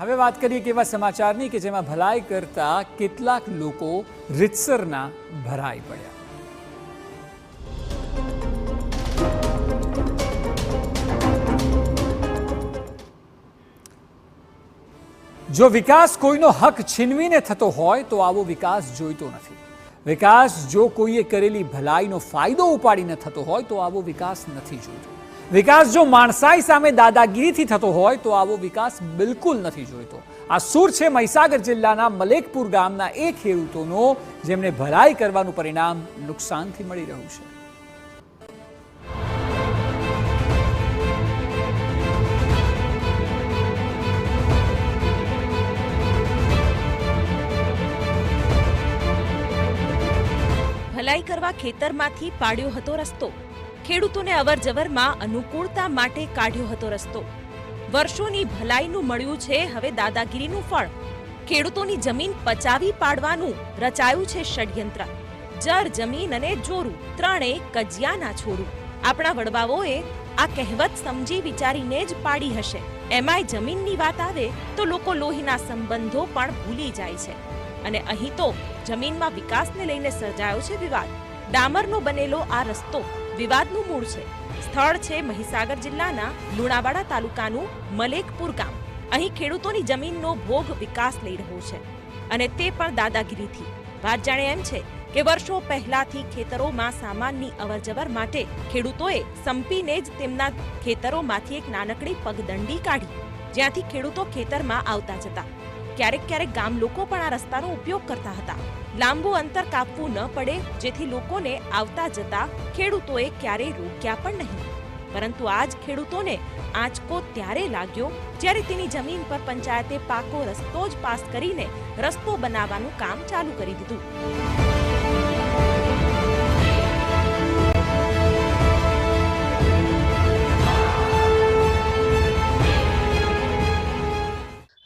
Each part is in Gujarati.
હવે વાત કરીએ કે એવા સમાચારની કે જેમાં ભલાઈ કરતા કેટલાક લોકો રીતસરના ભરાઈ પડ્યા। જો વિકાસ કોઈનો હક છીનવીને થતો હોય તો આવો વિકાસ જોઈતો નથી। વિકાસ જો કોઈએ કરેલી ભલાઈનો ફાયદો ઉપાડીને થતો હોય તો આવો વિકાસ નથી જોઈતો। વિકાસ જો માણસાઈ સામે દાદાગીરીથી થતો હોય તો આવો વિકાસ બિલકુલ નથી જોઈતો। આ સૂર છે મહીસાગર જિલ્લાના મલેકપુર ગામના એ ખેડૂતોનો જેમને ભલાઈ કરવાનું પરિણામ નુકસાનથી મળી રહ્યું છે। ભલાઈ કરવા ખેતરમાંથી પાડ્યો હતો રસ્તો। ખેડૂતોને અવરજવરમાં અનુકૂળતા માટે કાઢ્યો હતો રસ્તો। વર્ષોની ભલાઈનું મળ્યું છે હવે દાદાગીરીનું ફળ। ખેડૂતોની જમીન પચાવી પાડવાનું રચાયું છે ષડયંત્ર। જર જમીન અને જોરું ત્રણેય કજિયાના છોરું। આપણા વડવાઓએ આ કહેવત સમજી વિચારીને જ પાડી હશે। એમાંય જમીનની વાત આવે તો લોકો લોહીના સંબંધો પણ ભૂલી જાય છે। અને અહીં તો જમીનમાં વિકાસને લઈને સર્જાયો છે વિવાદ। ડામરનો બનેલો આ રસ્તો વિવાદનું મૂળ છે। સ્થળ છે મહીસાગર જિલ્લાના લુણાવાડા તાલુકાનું મલેકપુર ગામ। અહીં ખેડૂતોની જમીનનો ભોગ વિકાસ લઈ રહ્યો છે અને તે પણ દાદાગીરીથી। વાત જાણે એમ છે કે વર્ષો પહેલાથી ખેતરોમાં સામાનની અવરજવર માટે ખેડૂતોએ સંપીને જ તેમના ખેતરોમાંથી એક નાનકડી પગદંડી કાઢી જ્યાંથી ખેડૂતો ખેતરમાં આવતા જતા। ક્યારેક ક્યારેક ગામ લોકો પણ આ રસ્તાનો ઉપયોગ કરતા હતા। લાંબુ અંતર કાપવું ન પડે જેથી લોકોને આવતા જતા ખેડૂતોએ ક્યારેય રોક્યા પણ નહીં। પરંતુ આજ ખેડૂતોને આંચકો ત્યારે લાગ્યો જ્યારે તેની જમીન પર પંચાયતે પાકો રસ્તો જ પાસ કરીને રસ્તો બનાવવાનું કામ ચાલુ કરી દીધું।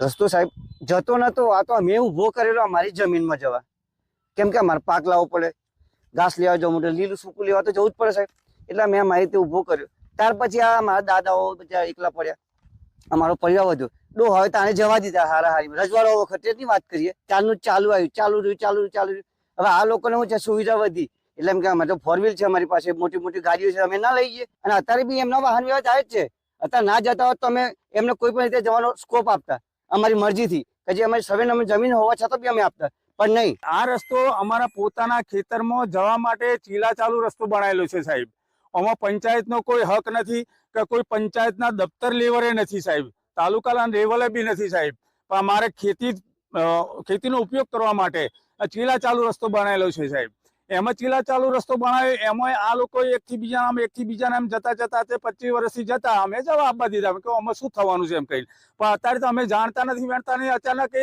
રસ્તો સાહેબ જતો નતો। આ તો અમે ઉભો કરેલો અમારી જમીનમાં જવા, કેમ કે અમારે પાક લાવવો પડે, ઘાસ લેવા જવું પડે, લીલું સૂકું લેવા તો જવું જ પડે સાહેબ। એટલે મેં મારી રીતે ઉભો કર્યો। ત્યાર પછી આ મારા દાદાઓ બધા એકલા પડ્યા, અમારો પરિવાર વધ્યો। ડો હવે તાને જવા દીધા હારાહારી। રજવાડો વખતેની વાત કરીએ, ચાલુ આવ્યું, ચાલુ રહ્યું। હવે આ લોકોને હું છે સુવિધા વધી એટલે એમ કે અમે તો ફોર વ્હીલ છે, અમારી પાસે મોટી મોટી ગાડીઓ છે, અમે ના લઈ જઈએ। અને અત્યારે બી એમના વાહન વ્યવહાર જાય જ છે। અત્યારે ના જતા હોત તો અમે એમને કોઈ પણ રીતે જવાનો સ્કોપ આપતા અમારી મરજીથી, કે જે અમારી સર્વે નંબર જમીન હોવા છતાં બી અમે આપતા, પણ નહીં। આ રસ્તો અમારા પોતાના ખેતરમાં જવા માટે ચીલા ચાલુ રસ્તો બનાવેલો છે સાહેબ। આમાં પંચાયતનો કોઈ હક નથી કે કોઈ પંચાયતના દફતર લેવલે નથી સાહેબ, તાલુકાના લેવલે બી નથી સાહેબ। પણ અમારે ખેતીનો ઉપયોગ કરવા માટે ચીલા ચાલુ રસ્તો બનાવેલો છે સાહેબ। એમાં ચીલા ચાલુ રસ્તો બનાવ્યો, એમાં આ લોકો એકથી બીજાના એમ જતા તે 25 વર્ષથી જતા અમે જવાબ આપવા દીધા કે આમાં શું થવાનું છે એમ કહીને। પણ અત્યારે તો અમે જાણતા નથી વેણતા નહીં, અચાનક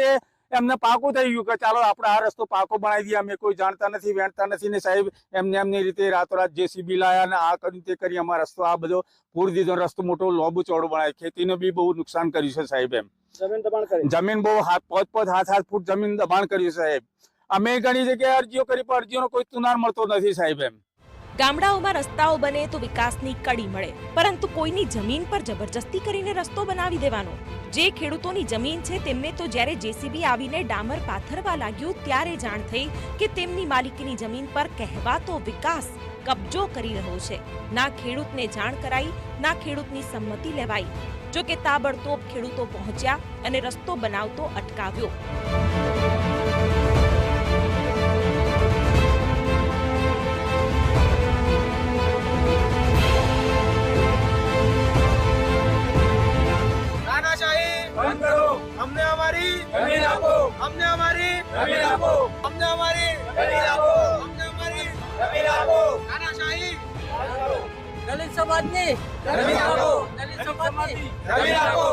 એમને પાકું થઈ ગયું કે ચાલો આપણે આ રસ્તો પાકો બનાવી દઈએ। અમે કોઈ જાણતા નથી વેણતા નથી ને સાહેબ એમની રીતે રાતોરાત જેસીબી લાયા ને આ કર્યું તે કરી અમારો રસ્તો આ બધો પૂરી દીધો। રસ્તો મોટો લોબો ચોડો બનાવ્યો, ખેતીને બી બહુ નુકસાન કર્યું છે સાહેબ। એમ જમીન બહુ 5-5 ફૂટ જમીન દબાણ કર્યું છે સાહેબ। અમે ઘણી જગ્યાએ અરજીઓ કરી પણ અરજીઓનો કોઈ તુનાર મળતો નથી સાહેબ। એમ ગામડાઓમાં રસ્તાઓ બને તો વિકાસની કડી મળે, પરંતુ કોઈની જમીન પર જબરજસ્તી કરીને રસ્તો બનાવી દેવાનો। જે ખેડૂતોની જમીન છે તેમને તો જ્યારે જેસીબી આવીને ડામર પાથરવા લાગ્યું ત્યારે જાણ થઈ કે તેમની માલિકીની જમીન પર કહેવાતો વિકાસ કબજો કરી રહ્યો છે। ના ખેડૂતને જાણ કરાઈ, ના ખેડૂતની સંમતિ લેવાઈ। જો કે તાબડતોબ ખેડૂતો પહોંચ્યા અને રસ્તો બનાવતો અટકાવ્યો। हमने हमारी जमीन आपको, हमने हमारी जमीन आपको, हमने हमारी जमीन आपको, हमने हमारी जमीन आपको। तानाशाही दलित समाजनी जमीन आपको, दलित समाजनी जमीन आपको।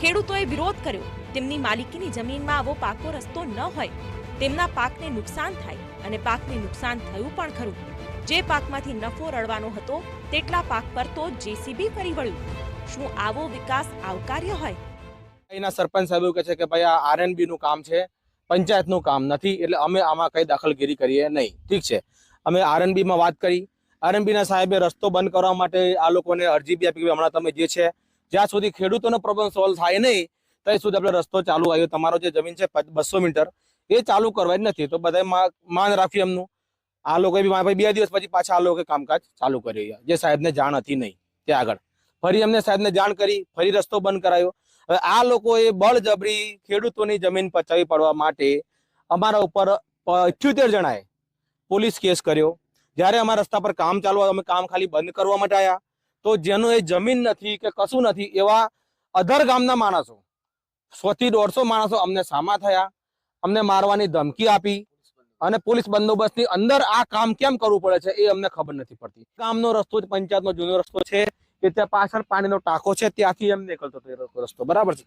ખેડૂતોએ વિરોધ કર્યો। તેમની માલિકીની જમીનમાં આવો પાકો રસ્તો ન હોય, તેમના પાકને નુકસાન થાય અને પાકને નુકસાન થયું પણ ખરું। જે પાકમાંથી નફો રળવાનો હતો તેટલા પાક પર તો જેસીબી ફરી વળ્યું। શું આવો વિકાસ આવકાર્ય હોય? એના સરપંચ સાહેબ કહે છે કે ભાઈ આ આરએનબી નું કામ છે, પંચાયતનું કામ નથી, એટલે અમે આમાં કઈ દખલગીરી કરીએ નહીં। ઠીક છે, અમે આરએનબી માં વાત કરી। આરએનબી ના સાહેબે રસ્તો બંધ કરવા માટે આ લોકોને અરજી બી આપી કે હમણાં તમે જે છે જ્યાં સુધી ખેડૂતોનો પ્રોબ્લેમ સોલ્વ થાય નહીં ત્યાં સુધી આપણે રસ્તો ચાલુ આવ્યો, તમારો જે જમીન છે 200 મીટર એ ચાલુ કરવા જ નથી. તો બધા માન રાખ્યું એમનું. આ લોકોએ બી 2 દિવસ પછી પાછા આ લોકોએ કામકાજ ચાલુ કર્યું, જે સાહેબને જાણ હતી નહીં. ત્યાં આગળ ફરી એમને સાહેબને જાણ કરી, ફરી રસ્તો બંધ કરાયો. હવે આ લોકોએ બળજબરી ખેડૂતોની જમીન પચાવી પાડવા માટે અમારા ઉપર 78 જણાએ પોલીસ કેસ કર્યો. જ્યારે અમારા રસ્તા પર કામ ચાલુ અમે કામ ખાલી બંધ કરવા માટે આવ્યા, તો જેનું એ જમીન નથી કે કશું નથી એવા અધર ગામના માણસો 100 થી 150 માણસો અમને સામા થયા, અમને મારવાની ધમકી આપી અને પોલીસ બંદોબસ્તની અંદર આ કામ કેમ કરવું પડે છે એ અમને ખબર નથી પડતી. ગામનો રસ્તો પંચાયતનો જૂનો રસ્તો છે કે ત્યાં પાછળ પાણીનો ટાંકો છે, ત્યાંથી એમ નીકળતો હતો રસ્તો, બરાબર છે.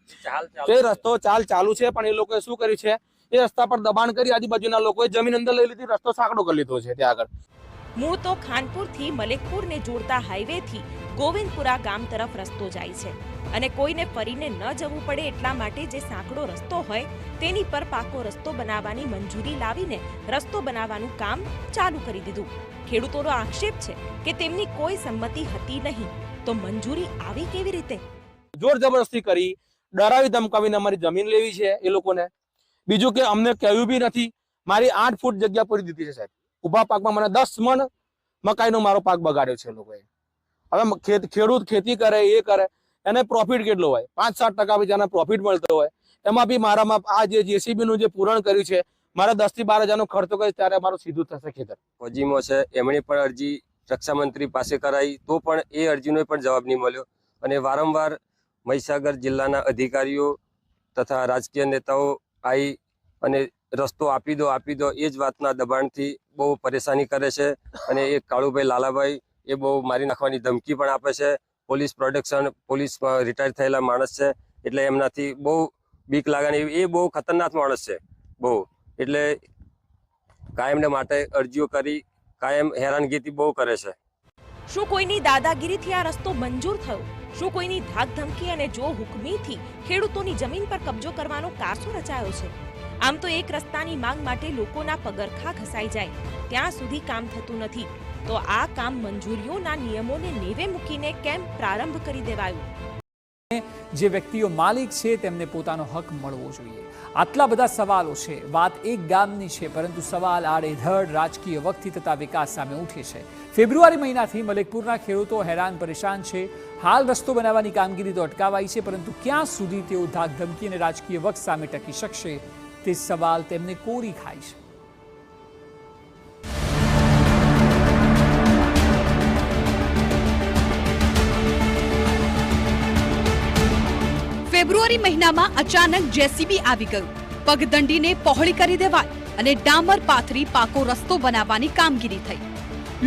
એ રસ્તો ચાલુ છે, પણ એ લોકોએ શું કર્યું છે, એ રસ્તા પર દબાણ કરી આજુબાજુના લોકોએ જમીન અંદર લઈ લીધી, રસ્તો સાંકડો કરી લીધો છે ત્યાં આગળ. મૂળ તો ખાનપુરથી મલેકપુરને જોડતા હાઈવેથી ગોવિંદપુરા ગામ તરફ રસ્તો જાય છે અને કોઈને ફરીને ન જવું પડે એટલા માટે જે સાંકડો રસ્તો હોય તેની પર પાકો રસ્તો બનાવવાની મંજૂરી લાવીને રસ્તો બનાવવાનું કામ ચાલુ કરી દીધું. ખેડૂતોનો આક્ષેપ છે કે તેમની કોઈ સંમતિ હતી નહીં, તો મંજૂરી આવી કેવી રીતે? જોર જબરદસ્તી કરી, ડરાવી ધમકાવીને અમારી જમીન લેવી છે એ લોકોને. બીજું કે અમને કહ્યું બી નથી. મારી 8 ફૂટ જગ્યા પૂરી દીધી છે સાહેબ. ઉભા પાકમાં મને 10 મણ મકાઈનો મારો પાક બગાડ્યો છે લોકોએ. હવે ખેડૂત ખેતી કરે એ કરે, એને પ્રોફિટ કેટલો હોય? 5-7% જેને પ્રોફિટ મળતો હોય, એમાં બી મારામાં આ જે જેસીબી નું જે પૂરણ કર્યું છે, મારા 10 થી 12 હજારનો ખર્ચો કરે ત્યારે મારું સીધું થશે ખેતર. ફોજીમો છે એમણે પણ અરજી રક્ષામંત્રી પાસે કરાઈ, તો પણ એ અરજીનો પણ જવાબ નહીં મળ્યો. અને વારંવાર મહીસાગર જિલ્લાના અધિકારીઓ તથા રાજકીય નેતાઓ આવી અને રસ્તો આપી દો એ જ વાતના દબાણથી બહુ પરેશાની કરે છે. અને એ કાળુભાઈ લાલાભાઈ એ બહુ મારી નાખવાની ધમકી પણ આપે છે. પોલીસ રિટાયર થયેલા માણસ છે, એટલે એમનાથી બહુ બીક લાગવાની. એ બહુ ખતરનાક માણસ છે બહુ, એટલે કાયમને માટે અરજીઓ કરી કાયમ હેરાનગીથી બહુ કરે છે. શું કોઈની દાદાગીરીથી આ રસ્તો મંજૂર થયો? શું કોઈની ધાક ધમકી અને જો હુકમીથી ખેડૂતોની જમીન પર કબજો કરવાનો કારસો રચાયો છે? આમ તો એક રસ્તાની માંગ માટે લોકોના પગરખા ઘસાઈ જાય ત્યાં સુધી કામ થતું નથી, તો આ કામ મંજૂરીઓના નિયમોને નેવે મૂકીને કેમ પ્રારંભ કરી દેવાયું? જે વ્યક્તિઓ માલિક છે તેમને પોતાનો હક મળવો જોઈએ. આટલા બધા સવાલો છે. વાત એક ગામની છે, પરંતુ સવાલ આડેધડ રાજકીય વખતથી થતા વિકાસ સામે ઉઠે છે. ફેબ્રુઆરી મહિનાથી મલેકપુરના ખેડૂતો હેરાન પરેશાન છે. હાલ રસ્તો બનાવવાની કામગીરી તો અટકાવાઈ છે, પરંતુ ક્યાં સુધી તેઓ ધાક ધમકી અને રાજકીય વખત સામે ટકી શકશે તે સવાલ તેમને કોરી ખાય છે. ફેબ્રુઆરી મહિનામાં અચાનક જેસીબી આવી ગયું, પગદંડીને પહોળી કરી દેવાય અને ડામર પાથરી પાકો રસ્તો બનાવવાની કામગીરી થઈ.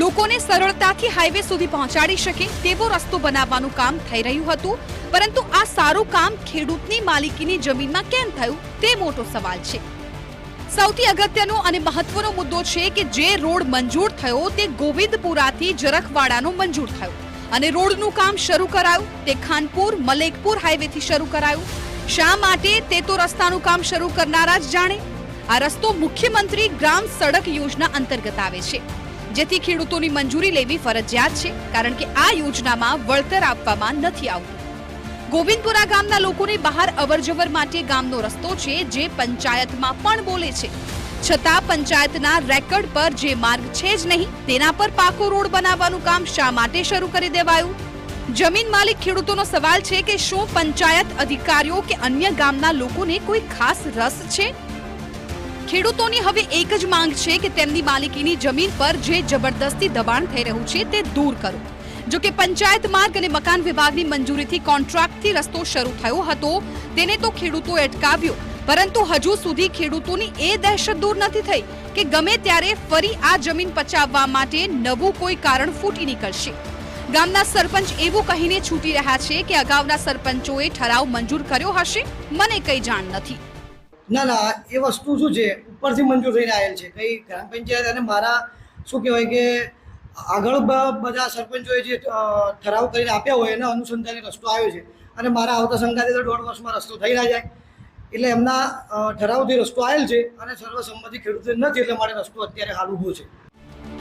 લોકોને સરળતાથી હાઈવે સુધી પહોંચાડી શકે તેવો રસ્તો બનાવવાનું કામ થઈ રહ્યું હતું, પરંતુ આ સારું કામ ખેડૂતની માલિકીની જમીનમાં કેમ થયું તે મોટો સવાલ છે. સૌથી અગત્યનો અને મહત્વનો મુદ્દો છે કે જે રોડ મંજૂર થયો તે ગોવિંદપુરાથી જરખવાડાનો મંજૂર થયો અને રોડનું કામ શરૂ કરાયું તે ખાનપુર મલેકપુર હાઈવેથી શરૂ કરાયું. શા માટે તે તો રસ્તાનું કામ શરૂ કરનારા જ જાણે. આ રસ્તો મુખ્યમંત્રી ગ્રામ સડક યોજના અંતર્ગત આવે છે, જેથી ખેડૂતોની મંજૂરી લેવી ફરજિયાત છે, કારણ કે આ યોજનામાં વળતર આપવામાં નથી આવતું. ગોવિંદપુરા ગામના લોકોને બહાર અવરજવર માટે ગામનો રસ્તો છે, જે પંચાયતમાં પણ બોલે છે, છતાં પંચાયતના રેકર્ડ પર જે માર્ગ છે જ નહીં તેના પર પાકો રોડ બનાવવાનું કામ શા માટે શરૂ કરી દેવાયું? જમીન માલિક ખેડૂતોનો સવાલ છે કે શું પંચાયત અધિકારીઓ કે અન્ય ગામના લોકોને કોઈ ખાસ રસ છે? ખેડૂતોની હવે એક જ માંગ છે કે તેમની માલિકીની જમીન પર જે જબરદસ્તી દબાણ થઈ રહ્યું છે તે દૂર કરો. જો કે પંચાયત માર્ગ અને મકાન વિભાગની મંજૂરીથી કોન્ટ્રાક્ટથી રસ્તો શરૂ થયો હતો, તેને તો ખેડૂતોએ અટકાવ્યો, પરંતુ હજુ સુધી ખેડૂતોની એ દહેશત દૂર નથી થઈ કે ગમે ત્યારે ફરી આ જમીન પચાવવા માટે નવું કોઈ કારણ ફૂટી નીકળશે. ગામના સરપંચ એવું કહીને છૂટી રહ્યા છે કે અગાઉના સરપંચોએ ઠરાવ મંજૂર કર્યો હશે, મને કઈ જાણ નથી. ના એ વસ્તુ શું છે, ઉપરથી મંજૂર થઈને આવેલ છે. કઈ ગ્રામ પંચાયત અને મારા શું કહેવાય કે આગળ બધા સરપંચોએ જે ઠરાવ કરીને આપ્યા હોય એના અનુસંધાને રસ્તો આવ્યો છે, અને મારા આવતા સંગાતે તો 1.5 વર્ષમાં રસ્તો થઈ ના જાય, એટલે એમના ઠરાવથી રસ્તો આવેલ છે અને સર્વસંમતિ ખેડૂતો નથી, એટલે મારે રસ્તો અત્યારે હાલ ઊભો છે.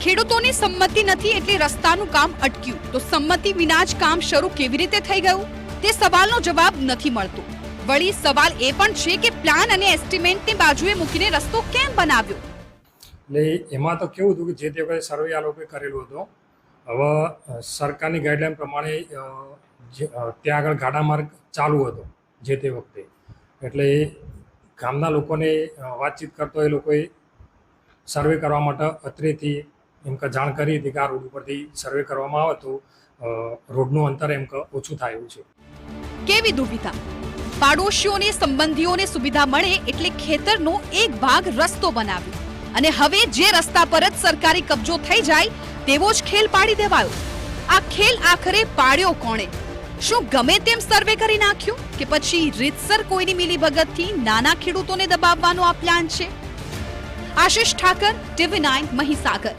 ખેડૂતોની સંમતિ નથી એટલે રસ્તાનું કામ અટક્યું, તો સંમતિ વિના જ કામ શરૂ કેવી રીતે થઈ ગયું તે સવાલનો જવાબ નથી મળતો. વળી સવાલ એ પણ છે કે પ્લાન અને એસ્ટિમેટની બાજુએ મૂકીને રસ્તો કેમ બનાવ્યો? એટલે એમાં તો કેવું હતું કે જે તે વખતે સર્વે આ લોકોએ કરેલું હતું. હવે સરકારની ગાઈડલાઈન પ્રમાણે ત્યાં આગળ ગાડા માર્ગ ચાલુ હતો જે તે વખતે, એટલે ગામના લોકોને વાતચીત કરતો એ લોકોએ સર્વે કરવા માટે અત્રેથી એમ કે જાણ કરી હતી કે આ રોડ ઉપરથી સર્વે કરવામાં આવે તો રોડનું અંતર એમ કે ઓછું થાય એવું છે. કેવી દુવિધા! પાડોશીઓને સંબંધીઓને સુવિધા મળે એટલે ખેતરનો એક ભાગ રસ્તો બનાવ્યો અને હવે જે રસ્તા પર જ સરકારી કબજો થઈ જાય તેવો જ ખેલ પાડી દેવાયો. આ ખેલ આખરે પાડ્યો કોણે? શું ગમે તેમ સર્વે કરી નાખ્યું કે પછી રીતસર કોઈની મિલીભગતથી નાના ખેડૂતોને દબાવવાનો આ પ્લાન છે? આશિષ ઠાકર, TV9 મહીસાગર.